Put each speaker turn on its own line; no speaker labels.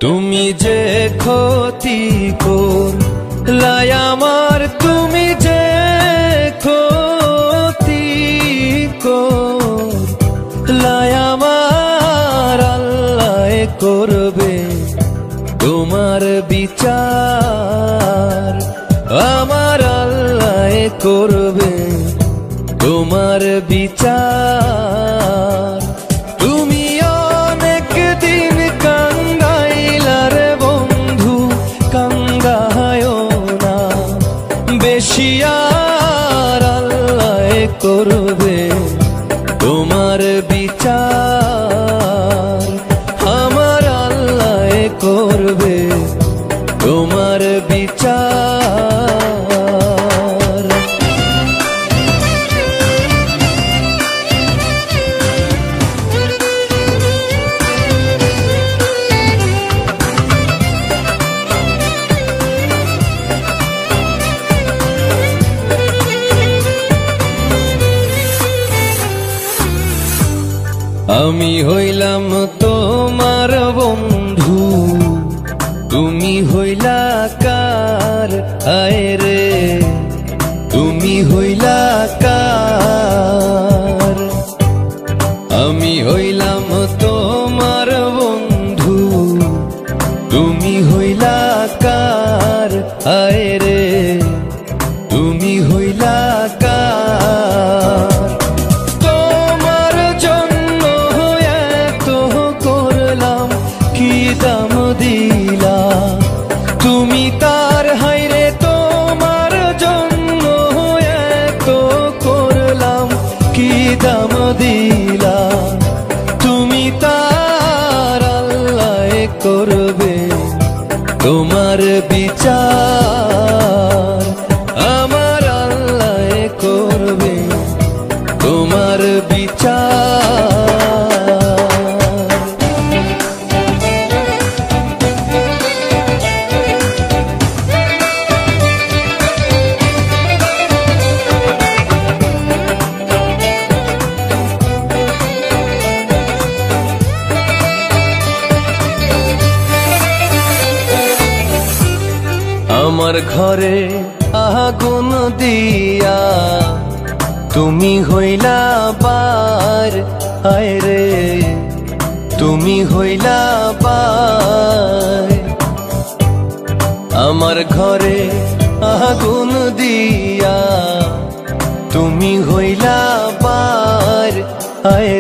তুমি যে ক্ষতি করলাই আমার, তুমি যে ক্ষতি করলাই আমার, আল্লাহ করবে তোমার বিচার। আমার আল্লাহ করবে তোমার বিচার। তুমি অনেক দিন কাঙ্গাইলার বন্ধু, কাঙ্গায়ও না বেশি আর, আল্লাহ করবে তোমার বিচার। আমার আল্লাহ করবে তোমার বিচার। আমি হইলাম তোমার বন্ধু, তুমি হইলা কার? হায় রে তুমি হইলা কার? আমি হইলাম তোমার বন্ধু, তুমি হইলা কার? হায় রে তুমি হইলা কার? তোমার জন্য এত করলাম, কি দাম দিলা তুমি তার? হায়রে তোমার জন্য এত করলাম, কি দাম দিলা তুমি তার? আল্লাহ করবে তোমার বিচার। আমার আল্লাহ করবে তোমার বিচার। আমার ঘরে আগুন দিয়া তুমি হইলা বার, হায় রে তুমি হইলা বার। আমার ঘরে আগুন দিয়া তুমি হইলা বার, হায়